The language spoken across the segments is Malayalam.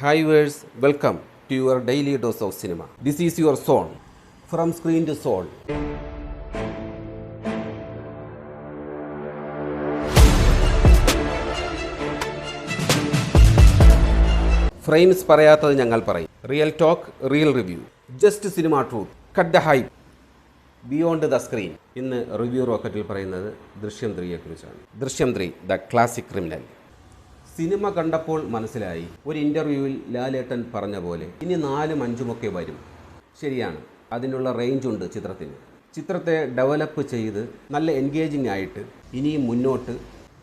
Hi viewers, welcome to your daily dose of cinema. This is your zone, from screen to soul. Frames പറയാത്തത് ഞങ്ങൾ പറയും. Real talk, real review. Just cinema truth. Cut the hype beyond the screen. ഇന്ന് റിവ്യൂ റോക്കറ്റിൽ പറയുന്നത് ദൃശ്യം 3യെക്കുറിച്ചാണ്. ദൃശ്യം 3 ദ ക്ലാസിക് ക്രിമിനൽ. സിനിമ കണ്ടപ്പോൾ മനസ്സിലായി. ഒരു ഇൻ്റർവ്യൂവിൽ ലാലേട്ടൻ പറഞ്ഞ പോലെ ഇനി 4ഉം 5ഉമൊക്കെ വരും. ശരിയാണ്, അതിനുള്ള റേഞ്ചുണ്ട് ചിത്രത്തിന്. ചിത്രത്തെ ഡെവലപ്പ് ചെയ്ത് നല്ല എൻഗേജിംഗ് ആയിട്ട് ഇനിയും മുന്നോട്ട്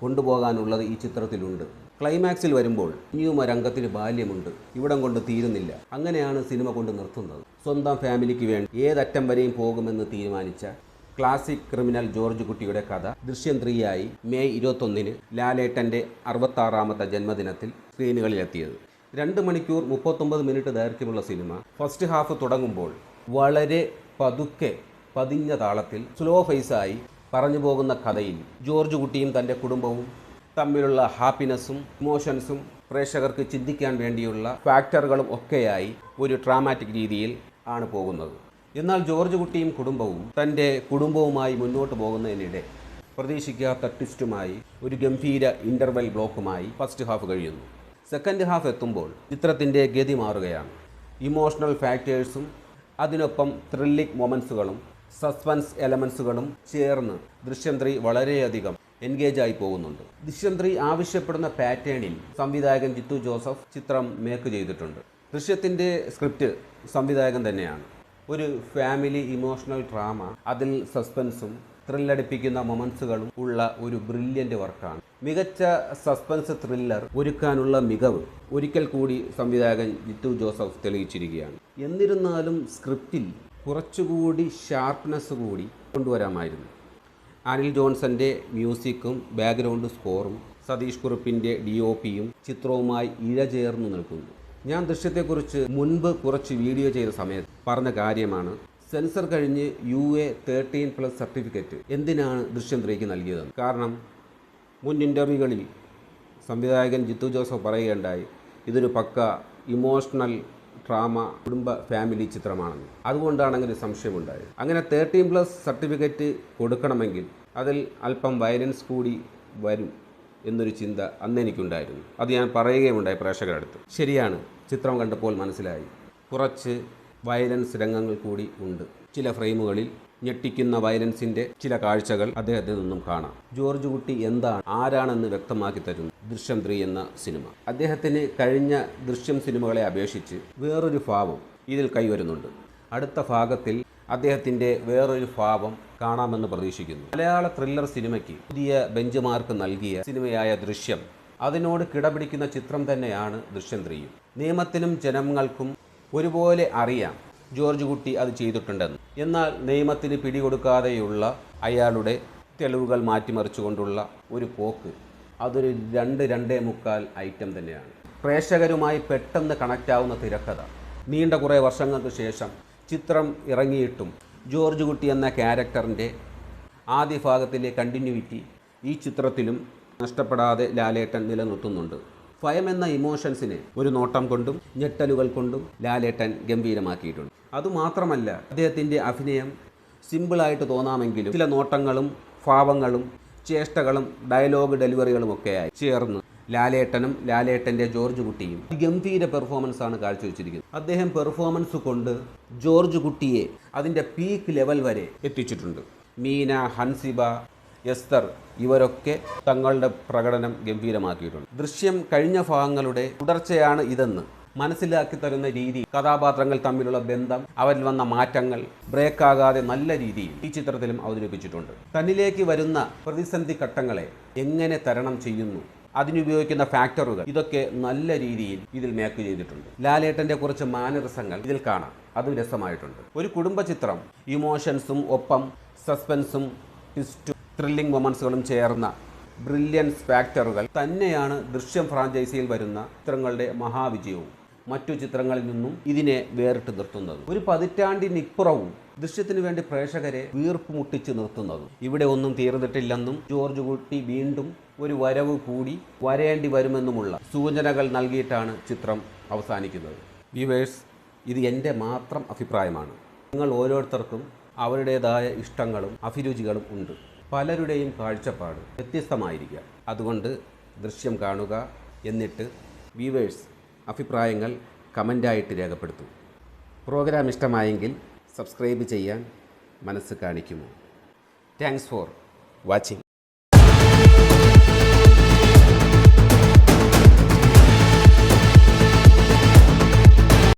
കൊണ്ടുപോകാനുള്ളത് ഈ ചിത്രത്തിലുണ്ട്. ക്ലൈമാക്സിൽ വരുമ്പോൾ ഇനിയും രംഗത്തിന് ബാല്യമുണ്ട്, ഇവിടം കൊണ്ട് തീരുന്നില്ല. അങ്ങനെയാണ് സിനിമ കൊണ്ട് നിർത്തുന്നത്. സ്വന്തം ഫാമിലിക്ക് വേണ്ടി ഏതറ്റം വരെയും പോകുമെന്ന് തീരുമാനിച്ച ക്ലാസിക് ക്രിമിനൽ ജോർജ് കുട്ടിയുടെ കഥ ദൃശ്യം 3 മെയ് 21 ലാലേട്ടൻ്റെ 66ാമത്തെ ജന്മദിനത്തിൽ സ്ക്രീനുകളിലെത്തിയത്. 2 മണിക്കൂർ 39 മിനിറ്റ് ദൈർഘ്യമുള്ള സിനിമ ഫസ്റ്റ് ഹാഫ് തുടങ്ങുമ്പോൾ വളരെ പതുക്കെ പതിഞ്ഞ താളത്തിൽ സ്ലോ ഫേസായി പറഞ്ഞു പോകുന്ന കഥയിൽ ജോർജ് കുട്ടിയും തൻ്റെ കുടുംബവും തമ്മിലുള്ള ഹാപ്പിനെസ്സും ഇമോഷൻസും പ്രേക്ഷകർക്ക് ചിന്തിക്കാൻ വേണ്ടിയുള്ള ഫാക്ടറുകളും ഒക്കെയായി ഒരു ഡ്രാമാറ്റിക് രീതിയിൽ ആണ് പോകുന്നത്. എന്നാൽ ജോർജ് കുട്ടിയും കുടുംബവും തൻ്റെ കുടുംബവുമായി മുന്നോട്ട് പോകുന്നതിനിടെ പ്രതീക്ഷിക്കാത്ത ട്വിസ്റ്റുമായി ഒരു ഗംഭീര ഇൻ്റർവെൽ ബ്ലോക്കുമായി ഫസ്റ്റ് ഹാഫ് കഴിയുന്നു. സെക്കൻഡ് ഹാഫ് എത്തുമ്പോൾ ചിത്രത്തിൻ്റെ ഗതി മാറുകയാണ്. ഇമോഷണൽ ഫാക്ടേഴ്സും അതിനൊപ്പം ത്രില്ലിംഗ് മൊമെൻസുകളും സസ്പെൻസ് എലമെൻസുകളും ചേർന്ന് ദൃശ്യം 3 വളരെയധികം എൻഗേജായി പോകുന്നുണ്ട്. ദൃശ്യം 3 ആവശ്യപ്പെടുന്ന പാറ്റേണിൽ സംവിധായകൻ ജിത്തു ജോസഫ് ചിത്രം മേക്ക് ചെയ്തിട്ടുണ്ട്. ദൃശ്യത്തിൻ്റെ സ്ക്രിപ്റ്റ് സംവിധായകൻ തന്നെയാണ്. ഒരു ഫാമിലി ഇമോഷണൽ ഡ്രാമ, അതിൽ സസ്പെൻസും ത്രില്ലടിപ്പിക്കുന്ന മൊമെൻസുകളും ഉള്ള ഒരു ബ്രില്യൻ്റ് വർക്കാണ്. മികച്ച സസ്പെൻസ് ത്രില്ലർ ഒരുക്കാനുള്ള മികവ് ഒരിക്കൽ കൂടി സംവിധായകൻ ജിത്തു ജോസഫ് തെളിയിച്ചിരിക്കുകയാണ്. എന്നിരുന്നാലും സ്ക്രിപ്റ്റിൽ കുറച്ചുകൂടി ഷാർപ്നെസ് കൂടി കൊണ്ടുവരാമായിരുന്നു. അനിൽ ജോൺസൻ്റെ മ്യൂസിക്കും ബാക്ക്ഗ്രൗണ്ട് സ്കോറും സതീഷ് കുറുപ്പിൻ്റെ DOPയും ചിത്രവുമായി ഇഴചേർന്നു നിൽക്കുന്നു. ഞാൻ ദൃശ്യത്തെക്കുറിച്ച് മുൻപ് കുറച്ച് വീഡിയോ ചെയ്ത സമയത്ത് പറഞ്ഞ കാര്യമാണ്, സെൻസർ കഴിഞ്ഞ് UA 13+ സർട്ടിഫിക്കറ്റ് എന്തിനാണ് ദൃശ്യം 3ക്ക് നൽകിയതെന്ന്. കാരണം മുൻ ഇൻ്റർവ്യൂകളിൽ സംവിധായകൻ ജിത്തു ജോസഫ് പറയുകയുണ്ടായി, ഇതൊരു പക്ക ഇമോഷണൽ ഡ്രാമ കുടുംബ ഫാമിലി ചിത്രമാണെന്ന്. അതുകൊണ്ടാണ് അങ്ങനെ ഒരു സംശയമുണ്ടായത്. അങ്ങനെ 13+ സർട്ടിഫിക്കറ്റ് കൊടുക്കണമെങ്കിൽ അതിൽ അല്പം വയലൻസ് കൂടി വരും എന്നൊരു ചിന്ത അന്ന് എനിക്കുണ്ടായിരുന്നു. അത് ഞാൻ പറയുകയുണ്ടായി പ്രേക്ഷകരുടെ അടുത്ത്. ശരിയാണ്, ചിത്രം കണ്ടപ്പോൾ മനസ്സിലായി, കുറച്ച് വയലൻസ് രംഗങ്ങൾ കൂടി ഉണ്ട്. ചില ഫ്രെയിമുകളിൽ ഞെട്ടിക്കുന്ന വയലൻസിൻ്റെ ചില കാഴ്ചകൾ അദ്ദേഹത്തിൽ നിന്നും കാണാം. ജോർജ് കുട്ടി എന്താണ്, ആരാണെന്ന് വ്യക്തമാക്കി തരുന്നു ദൃശ്യം 3 എന്ന സിനിമ. അദ്ദേഹത്തിന് കഴിഞ്ഞ ദൃശ്യം സിനിമകളെ അപേക്ഷിച്ച് വേറൊരു ഭാവം ഇതിൽ കൈവരുന്നുണ്ട്. അടുത്ത ഭാഗത്തിൽ അദ്ദേഹത്തിൻ്റെ വേറൊരു ഭാവം കാണാമെന്ന് പ്രതീക്ഷിക്കുന്നു. മലയാള ത്രില്ലർ സിനിമയ്ക്ക് പുതിയ ബെഞ്ച് മാർക്ക് നൽകിയ സിനിമയായ ദൃശ്യം, അതിനോട് കിടപിടിക്കുന്ന ചിത്രം തന്നെയാണ് ദൃശ്യം 3യും. നിയമത്തിനും ജനങ്ങൾക്കും ഒരുപോലെ അറിയാം ജോർജ് കുട്ടി അത് ചെയ്തിട്ടുണ്ടെന്ന്. എന്നാൽ നിയമത്തിന് പിടികൊടുക്കാതെയുള്ള അയാളുടെ തെളിവുകൾ മാറ്റിമറിച്ചുകൊണ്ടുള്ള ഒരു പോക്ക്, അതൊരു 2-2.25 ഐറ്റം തന്നെയാണ്. പ്രേക്ഷകരുമായി പെട്ടെന്ന് കണക്റ്റാവുന്ന തിരക്കഥ. നീണ്ട കുറേ വർഷങ്ങൾക്ക് ശേഷം ചിത്രം ഇറങ്ങിയിട്ടും ജോർജ് കുട്ടി എന്ന ക്യാരക്ടറിൻ്റെ ആദ്യ ഭാഗത്തിലെ കണ്ടിന്യൂറ്റി ഈ ചിത്രത്തിലും നഷ്ടപ്പെടാതെ ലാലേട്ടൻ നിലനിർത്തുന്നുണ്ട്. ഭയം എന്ന ഇമോഷൻസിനെ ഒരു നോട്ടം കൊണ്ടും ഞെട്ടലുകൾ കൊണ്ടും ലാലേട്ടൻ ഗംഭീരമാക്കിയിട്ടുണ്ട്. അതുമാത്രമല്ല, അദ്ദേഹത്തിൻ്റെ അഭിനയം സിമ്പിളായിട്ട് തോന്നാമെങ്കിലും ചില നോട്ടങ്ങളും ഭാവങ്ങളും ചേഷ്ടകളും ഡയലോഗ് ഡെലിവറികളുമൊക്കെയായി ചേർന്ന് ലാലേട്ടനും ലാലേട്ടൻ്റെ ജോർജ് കുട്ടിയും ഗംഭീര പെർഫോമൻസാണ് കാഴ്ചവെച്ചിരിക്കുന്നത്. അദ്ദേഹം പെർഫോമൻസ് കൊണ്ട് ജോർജ് കുട്ടിയെ അതിൻ്റെ പീക്ക് ലെവൽ വരെ എത്തിച്ചിട്ടുണ്ട്. മീന, ഹൻസിബ, എസ്തർ ഇവരൊക്കെ തങ്ങളുടെ പ്രകടനം ഗംഭീരമാക്കിയിട്ടുണ്ട്. ദൃശ്യം കഴിഞ്ഞ ഭാഗങ്ങളുടെ തുടർച്ചയാണ് ഇതെന്ന് മനസ്സിലാക്കി തരുന്ന രീതി, കഥാപാത്രങ്ങൾ തമ്മിലുള്ള ബന്ധം, അവരിൽ വന്ന മാറ്റങ്ങൾ ബ്രേക്കാകാതെ നല്ല രീതിയിൽ ഈ ചിത്രത്തിലും അവതരിപ്പിച്ചിട്ടുണ്ട്. തന്നിലേക്ക് വരുന്ന പ്രതിസന്ധി ഘട്ടങ്ങളെ എങ്ങനെ തരണം ചെയ്യുന്നു, അതിനുപയോഗിക്കുന്ന ഫാക്ടറുകൾ, ഇതൊക്കെ നല്ല രീതിയിൽ ഇതിൽ മേക്ക് ചെയ്തിട്ടുണ്ട്. ലാലേട്ടൻ്റെ കുറച്ച് മാനറിസങ്ങൾ ഇതിൽ കാണാം, അതും രസമായിട്ടുണ്ട്. ഒരു കുടുംബ ചിത്രം, ഇമോഷൻസും ഒപ്പം സസ്പെൻസും ട്വിസ്റ്റും ത്രില്ലിംഗ് മൊമെൻസുകളും ചേർന്ന ബ്രില്യൻസ് ഫാക്ടറുകൾ തന്നെയാണ് ദൃശ്യം ഫ്രാഞ്ചൈസിയിൽ വരുന്ന ചിത്രങ്ങളുടെ മഹാവിജയവും. മറ്റു ചിത്രങ്ങളിൽ നിന്നും ഇതിനെ വേറിട്ട് നിർത്തുന്നതും. ഒരു പതിറ്റാണ്ടിനിപ്പുറവും ദൃശ്യത്തിനു വേണ്ടി പ്രേക്ഷകരെ വീർപ്പ് മുട്ടിച്ച് നിർത്തുന്നതും. ഇവിടെ ഒന്നും തീർന്നിട്ടില്ലെന്നും ജോർജ് കുട്ടി വീണ്ടും ഒരു വരവ് കൂടി വരേണ്ടി വരുമെന്നുമുള്ള സൂചനകൾ നൽകിയിട്ടാണ് ചിത്രം അവസാനിക്കുന്നത്. വ്യൂവേഴ്സ്, ഇത് എൻ്റെ മാത്രം അഭിപ്രായമാണ്. നിങ്ങൾ ഓരോരുത്തർക്കും അവരുടേതായ ഇഷ്ടങ്ങളും അഭിരുചികളും ഉണ്ട്. പലരുടെയും കാഴ്ചപ്പാട് വ്യത്യസ്തമായിരിക്കാം. അതുകൊണ്ട് ദൃശ്യം കാണുക, എന്നിട്ട് വ്യൂവേഴ്സ് അഭിപ്രായങ്ങൾ കമൻ്റായിട്ട് രേഖപ്പെടുത്തൂ. പ്രോഗ്രാം ഇഷ്ടമായെങ്കിൽ സബ്സ്ക്രൈബ് ചെയ്യാൻ മനസ്സ് കാണിക്കുമോ? Thanks for watching.